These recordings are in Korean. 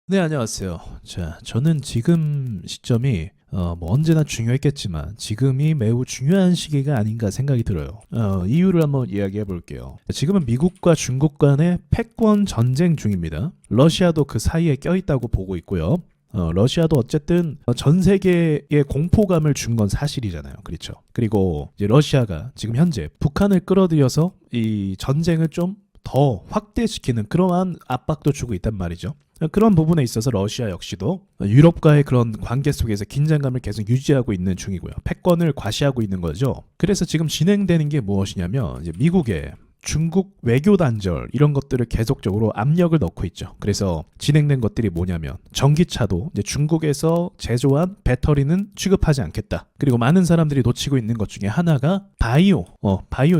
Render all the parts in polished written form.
네, 안녕하세요. 자, 저는 지금 시점이 뭐 언제나 중요했겠지만 지금이 매우 중요한 시기가 아닌가 생각이 들어요. 이유를 한번 이야기해 볼게요. 지금은 미국과 중국 간의 패권 전쟁 중입니다. 러시아도 그 사이에 껴있다고 보고 있고요. 러시아도 어쨌든 전 세계에 공포감을 준 건 사실이잖아요. 그렇죠. 그리고 이제 러시아가 지금 현재 북한을 끌어들여서 이 전쟁을 좀 더 확대시키는 그러한 압박도 주고 있단 말이죠. 그런 부분에 있어서 러시아 역시도 유럽과의 그런 관계 속에서 긴장감을 계속 유지하고 있는 중이고요. 패권을 과시하고 있는 거죠. 그래서 지금 진행되는 게 무엇이냐면 이제 미국의 중국 외교 단절 이런 것들을 계속적으로 압력을 넣고 있죠. 그래서 진행된 것들이 뭐냐면 전기차도 이제 중국에서 제조한 배터리는 취급하지 않겠다. 그리고 많은 사람들이 놓치고 있는 것 중에 하나가 바이오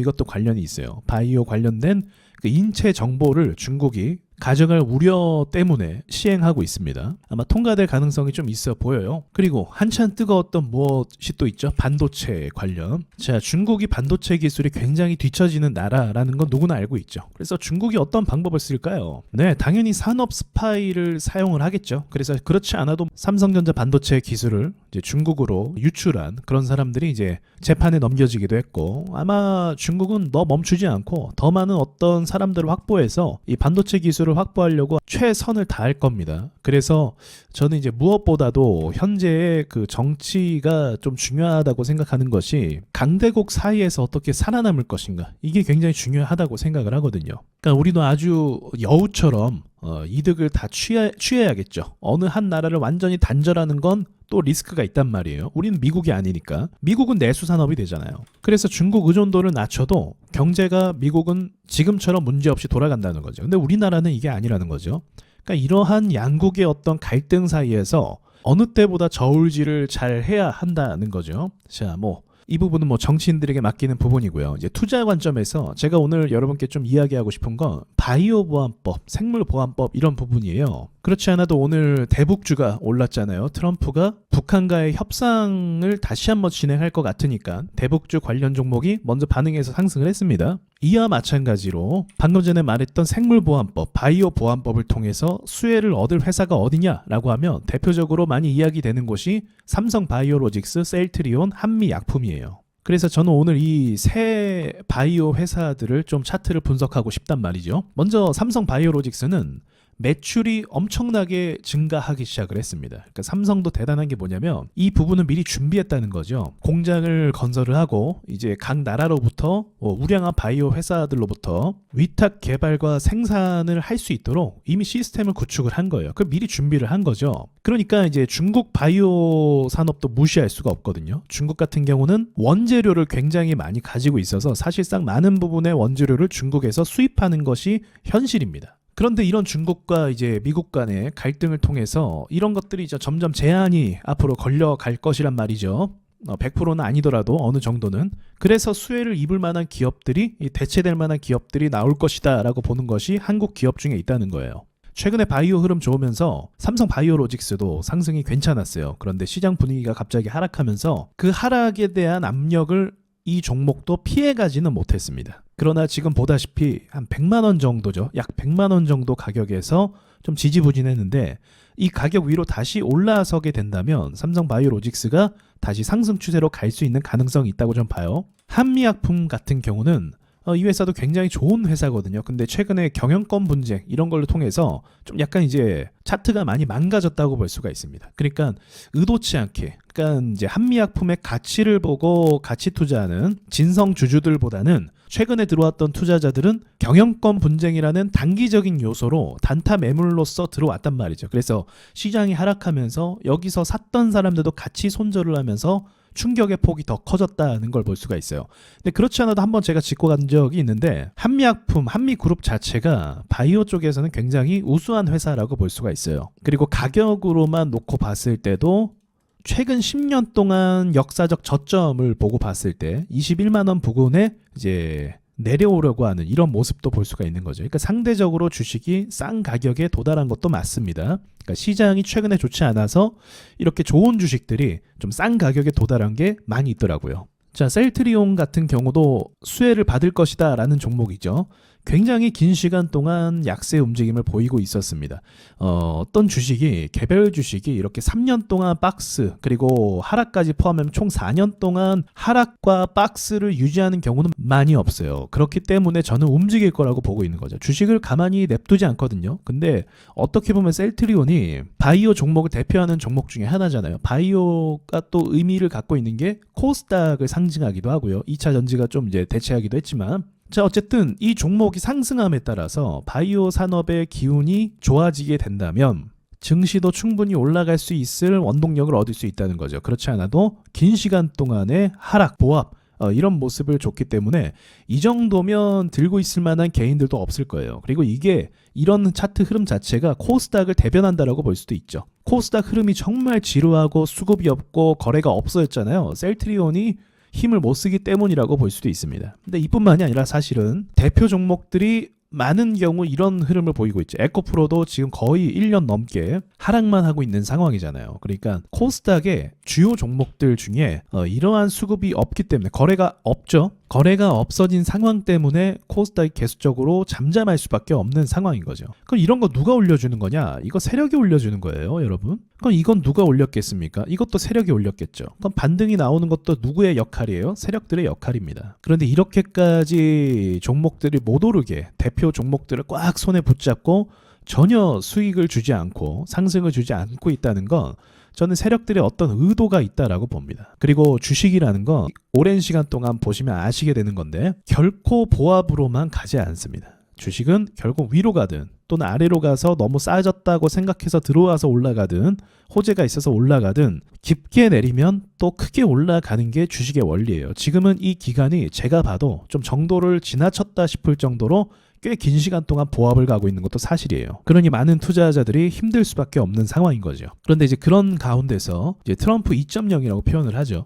이것도 관련이 있어요. 바이오 관련된 그 인체 정보를 중국이 가져갈 우려 때문에 시행하고 있습니다. 아마 통과될 가능성이 좀 있어 보여요. 그리고 한참 뜨거웠던 무엇이 또 있죠? 반도체 관련. 자, 중국이 반도체 기술이 굉장히 뒤처지는 나라라는 건 누구나 알고 있죠. 그래서 중국이 어떤 방법을 쓸까요? 네, 당연히 산업 스파이를 사용을 하겠죠. 그래서 그렇지 않아도 삼성전자 반도체 기술을 이제 중국으로 유출한 그런 사람들이 이제 재판에 넘겨지기도 했고, 아마 중국은 너 멈추지 않고 더 많은 어떤 사람들을 확보해서 이 반도체 기술을 확보하려고 최선을 다할 겁니다. 그래서 저는 이제 무엇보다도 현재의 그 정치가 좀 중요하다고 생각하는 것이 강대국 사이에서 어떻게 살아남을 것인가, 이게 굉장히 중요하다고 생각을 하거든요. 그러니까 우리도 아주 여우처럼 이득을 다 취해야겠죠. 어느 한 나라를 완전히 단절하는 건 또 리스크가 있단 말이에요. 우리는 미국이 아니니까. 미국은 내수 산업이 되잖아요. 그래서 중국 의존도를 낮춰도 경제가 미국은 지금처럼 문제없이 돌아간다는 거죠. 근데 우리나라는 이게 아니라는 거죠. 그러니까 이러한 양국의 어떤 갈등 사이에서 어느 때보다 저울질을 잘 해야 한다는 거죠. 자, 이 부분은 정치인들에게 맡기는 부분이고요. 이제 투자 관점에서 제가 오늘 여러분께 좀 이야기하고 싶은 건 바이오 보안법, 생물 보안법 이런 부분이에요. 그렇지 않아도 오늘 대북주가 올랐잖아요. 트럼프가 북한과의 협상을 다시 한번 진행할 것 같으니까 대북주 관련 종목이 먼저 반응해서 상승을 했습니다. 이와 마찬가지로 방금 전에 말했던 생물보안법, 바이오 보안법을 통해서 수혜를 얻을 회사가 어디냐라고 하면 대표적으로 많이 이야기되는 곳이 삼성바이오로직스, 셀트리온, 한미약품이에요. 그래서 저는 오늘 이 세 바이오 회사들을 좀 차트를 분석하고 싶단 말이죠. 먼저 삼성바이오로직스는 매출이 엄청나게 증가하기 시작을 했습니다. 그러니까 삼성도 대단한 게 뭐냐면 이 부분을 미리 준비했다는 거죠. 공장을 건설을 하고 이제 각 나라로부터 우량한 바이오 회사들로부터 위탁 개발과 생산을 할 수 있도록 이미 시스템을 구축을 한 거예요. 그걸 미리 준비를 한 거죠. 그러니까 이제 중국 바이오 산업도 무시할 수가 없거든요. 중국 같은 경우는 원재료를 굉장히 많이 가지고 있어서 사실상 많은 부분의 원재료를 중국에서 수입하는 것이 현실입니다. 그런데 이런 중국과 이제 미국 간의 갈등을 통해서 이런 것들이 이제 점점 제한이 앞으로 걸려갈 것이란 말이죠. 100%는 아니더라도 어느 정도는. 그래서 수혜를 입을 만한 기업들이, 대체될 만한 기업들이 나올 것이다 라고 보는 것이 한국 기업 중에 있다는 거예요. 최근에 바이오 흐름 좋으면서 삼성 바이오로직스도 상승이 괜찮았어요. 그런데 시장 분위기가 갑자기 하락하면서 그 하락에 대한 압력을 이 종목도 피해가지는 못했습니다. 그러나 지금 보다시피 한 100만 원 정도죠. 약 100만 원 정도 가격에서 좀 지지부진했는데 이 가격 위로 다시 올라서게 된다면 삼성바이오로직스가 다시 상승 추세로 갈 수 있는 가능성이 있다고 좀 봐요. 한미약품 같은 경우는 이 회사도 굉장히 좋은 회사거든요. 근데 최근에 경영권 분쟁 이런 걸로 통해서 좀 약간 이제 차트가 많이 망가졌다고 볼 수가 있습니다. 그러니까 의도치 않게, 그러니까 이제 한미약품의 가치를 보고 가치 투자하는 진성 주주들보다는 최근에 들어왔던 투자자들은 경영권 분쟁이라는 단기적인 요소로 단타 매물로서 들어왔단 말이죠. 그래서 시장이 하락하면서 여기서 샀던 사람들도 같이 손절을 하면서 충격의 폭이 더 커졌다는 걸 볼 수가 있어요. 근데 그렇지 않아도 한번 제가 짚고 간 적이 있는데 한미약품, 한미그룹 자체가 바이오 쪽에서는 굉장히 우수한 회사라고 볼 수가 있어요. 그리고 가격으로만 놓고 봤을 때도 최근 10년 동안 역사적 저점을 보고 봤을 때 21만 원 부근에 이제 내려오려고 하는 이런 모습도 볼 수가 있는 거죠. 그러니까 상대적으로 주식이 싼 가격에 도달한 것도 맞습니다. 그러니까 시장이 최근에 좋지 않아서 이렇게 좋은 주식들이 좀 싼 가격에 도달한 게 많이 있더라고요. 자, 셀트리온 같은 경우도 수혜를 받을 것이다 라는 종목이죠. 굉장히 긴 시간 동안 약세 움직임을 보이고 있었습니다. 어떤 주식이 개별 주식이 이렇게 3년 동안 박스 그리고 하락까지 포함하면 총 4년 동안 하락과 박스를 유지하는 경우는 많이 없어요. 그렇기 때문에 저는 움직일 거라고 보고 있는 거죠. 주식을 가만히 냅두지 않거든요. 근데 어떻게 보면 셀트리온이 바이오 종목을 대표하는 종목 중에 하나잖아요. 바이오가 또 의미를 갖고 있는 게 코스닥을 상징하기도 하고요. 2차 전지가 좀 이제 대체하기도 했지만, 자, 어쨌든 이 종목이 상승함에 따라서 바이오 산업의 기운이 좋아지게 된다면 증시도 충분히 올라갈 수 있을 원동력을 얻을 수 있다는 거죠. 그렇지 않아도 긴 시간 동안의 하락, 보합 이런 모습을 줬기 때문에 이 정도면 들고 있을 만한 개인들도 없을 거예요. 그리고 이게 이런 차트 흐름 자체가 코스닥을 대변한다라고 볼 수도 있죠. 코스닥 흐름이 정말 지루하고 수급이 없고 거래가 없어졌잖아요. 셀트리온이 힘을 못 쓰기 때문이라고 볼 수도 있습니다. 근데 이뿐만이 아니라 사실은 대표 종목들이 많은 경우 이런 흐름을 보이고 있죠. 에코프로도 지금 거의 1년 넘게 하락만 하고 있는 상황이잖아요. 그러니까 코스닥의 주요 종목들 중에 이러한 수급이 없기 때문에 거래가 없죠. 거래가 없어진 상황 때문에 코스닥이 계속적으로 잠잠할 수밖에 없는 상황인 거죠. 그럼 이런 거 누가 올려주는 거냐? 이거 세력이 올려주는 거예요, 여러분. 그럼 이건 누가 올렸겠습니까? 이것도 세력이 올렸겠죠. 그럼 반등이 나오는 것도 누구의 역할이에요? 세력들의 역할입니다. 그런데 이렇게까지 종목들이 못 오르게 대표 종목들을 꽉 손에 붙잡고 전혀 수익을 주지 않고 상승을 주지 않고 있다는 건 저는 세력들의 어떤 의도가 있다라고 봅니다. 그리고 주식이라는 건 오랜 시간 동안 보시면 아시게 되는 건데 결코 보합으로만 가지 않습니다. 주식은 결국 위로 가든 또는 아래로 가서 너무 싸졌다고 생각해서 들어와서 올라가든 호재가 있어서 올라가든 깊게 내리면 또 크게 올라가는 게 주식의 원리예요. 지금은 이 기간이 제가 봐도 좀 정도를 지나쳤다 싶을 정도로 꽤 긴 시간 동안 보합을 가고 있는 것도 사실이에요. 그러니 많은 투자자들이 힘들 수밖에 없는 상황인 거죠. 그런데 이제 그런 가운데서 이제 트럼프 2.0이라고 표현을 하죠.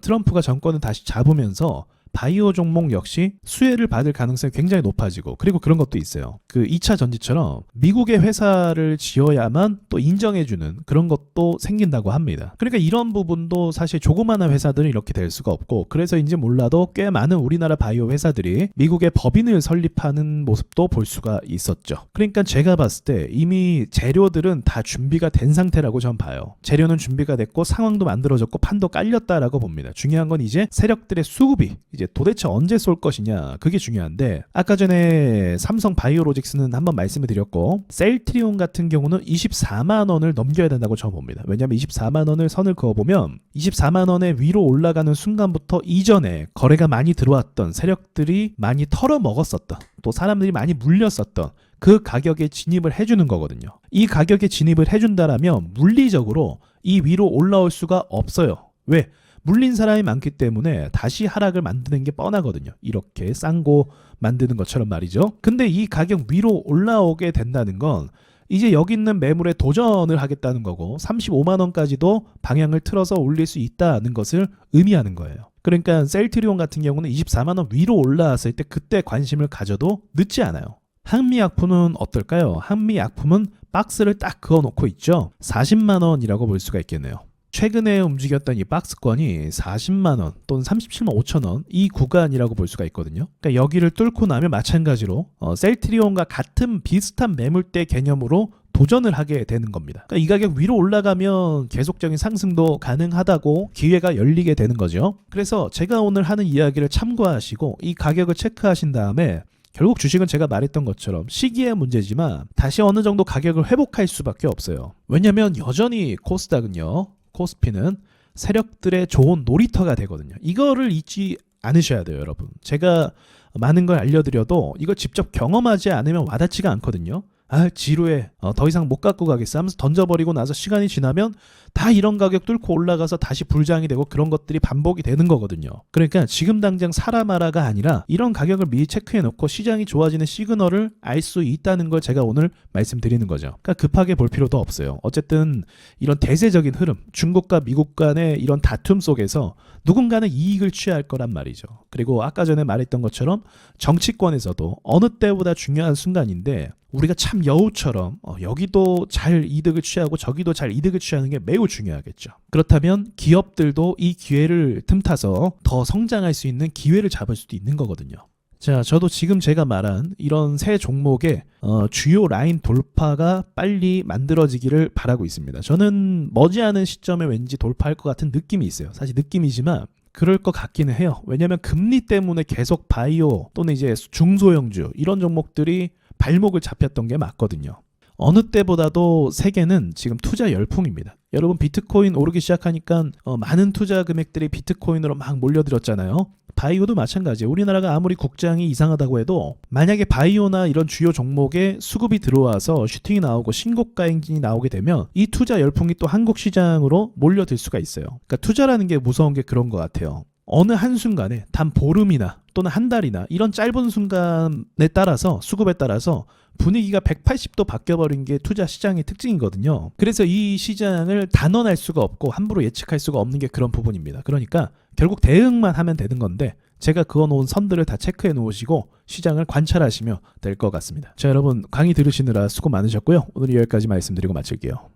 트럼프가 정권을 다시 잡으면서 바이오 종목 역시 수혜를 받을 가능성이 굉장히 높아지고, 그리고 그런 것도 있어요. 그 2차 전지처럼 미국의 회사를 지어야만 또 인정해주는 그런 것도 생긴다고 합니다. 그러니까 이런 부분도 사실 조그마한 회사들은 이렇게 될 수가 없고, 그래서인지 몰라도 꽤 많은 우리나라 바이오 회사들이 미국의 법인을 설립하는 모습도 볼 수가 있었죠. 그러니까 제가 봤을 때 이미 재료들은 다 준비가 된 상태라고 전 봐요. 재료는 준비가 됐고 상황도 만들어졌고 판도 깔렸다라고 봅니다. 중요한 건 이제 세력들의 수급이 이제 도대체 언제 쏠 것이냐, 그게 중요한데, 아까 전에 삼성 바이오로직스는 한번 말씀을 드렸고 셀트리온 같은 경우는 24만 원을 넘겨야 된다고 저 봅니다. 왜냐하면 24만 원을 선을 그어보면 24만 원에 위로 올라가는 순간부터 이전에 거래가 많이 들어왔던 세력들이 많이 털어먹었었던, 또 사람들이 많이 물렸었던 그 가격에 진입을 해주는 거거든요. 이 가격에 진입을 해준다라면 물리적으로 이 위로 올라올 수가 없어요. 왜? 물린 사람이 많기 때문에 다시 하락을 만드는 게 뻔하거든요. 이렇게 쌍고 만드는 것처럼 말이죠. 근데 이 가격 위로 올라오게 된다는 건 이제 여기 있는 매물에 도전을 하겠다는 거고 35만 원까지도 방향을 틀어서 올릴 수 있다는 것을 의미하는 거예요. 그러니까 셀트리온 같은 경우는 24만 원 위로 올라왔을 때 그때 관심을 가져도 늦지 않아요. 한미약품은 어떨까요? 한미약품은 박스를 딱 그어놓고 있죠. 40만 원이라고 볼 수가 있겠네요. 최근에 움직였던 이 박스권이 40만 원 또는 37만 5천 원 이 구간이라고 볼 수가 있거든요. 그러니까 여기를 뚫고 나면 마찬가지로 셀트리온과 같은 비슷한 매물대 개념으로 도전을 하게 되는 겁니다. 그러니까 이 가격 위로 올라가면 계속적인 상승도 가능하다고 기회가 열리게 되는 거죠. 그래서 제가 오늘 하는 이야기를 참고하시고 이 가격을 체크하신 다음에 결국 주식은 제가 말했던 것처럼 시기의 문제지만 다시 어느 정도 가격을 회복할 수밖에 없어요. 왜냐하면 여전히 코스닥은요, 코스피는 세력들의 좋은 놀이터가 되거든요. 이거를 잊지 않으셔야 돼요, 여러분. 제가 많은 걸 알려드려도 이걸 직접 경험하지 않으면 와닿지가 않거든요. 아, 지루해. 더 이상 못 갖고 가겠어 하면서 던져버리고 나서 시간이 지나면 다 이런 가격 뚫고 올라가서 다시 불장이 되고 그런 것들이 반복이 되는 거거든요. 그러니까 지금 당장 사라 마라가 아니라 이런 가격을 미리 체크해 놓고 시장이 좋아지는 시그널을 알 수 있다는 걸 제가 오늘 말씀드리는 거죠. 그러니까 급하게 볼 필요도 없어요. 어쨌든 이런 대세적인 흐름, 중국과 미국 간의 이런 다툼 속에서 누군가는 이익을 취할 거란 말이죠. 그리고 아까 전에 말했던 것처럼 정치권에서도 어느 때보다 중요한 순간인데 우리가 참 여우처럼 여기도 잘 이득을 취하고 저기도 잘 이득을 취하는 게 매우 중요하겠죠. 그렇다면 기업들도 이 기회를 틈타서 더 성장할 수 있는 기회를 잡을 수도 있는 거거든요. 자, 저도 지금 제가 말한 이런 새 종목의 주요 라인 돌파가 빨리 만들어지기를 바라고 있습니다. 저는 머지않은 시점에 왠지 돌파할 것 같은 느낌이 있어요. 사실 느낌이지만 그럴 것 같기는 해요. 왜냐하면 금리 때문에 계속 바이오 또는 이제 중소형주 이런 종목들이 발목을 잡혔던 게 맞거든요. 어느 때보다도 세계는 지금 투자 열풍입니다. 여러분 비트코인 오르기 시작하니까 많은 투자 금액들이 비트코인으로 막 몰려들었잖아요. 바이오도 마찬가지예요. 우리나라가 아무리 국장이 이상하다고 해도 만약에 바이오나 이런 주요 종목에 수급이 들어와서 슈팅이 나오고 신고가 행진이 나오게 되면 이 투자 열풍이 또 한국 시장으로 몰려들 수가 있어요. 그러니까 투자라는 게 무서운 게 그런 것 같아요. 어느 한순간에 단 보름이나 또는 한 달이나 이런 짧은 순간에 따라서 수급에 따라서 분위기가 180도 바뀌어버린 게 투자 시장의 특징이거든요. 그래서 이 시장을 단언할 수가 없고 함부로 예측할 수가 없는 게 그런 부분입니다. 그러니까 결국 대응만 하면 되는 건데 제가 그어놓은 선들을 다 체크해 놓으시고 시장을 관찰하시면 될 것 같습니다. 자, 여러분 강의 들으시느라 수고 많으셨고요. 오늘 여기까지 말씀드리고 마칠게요.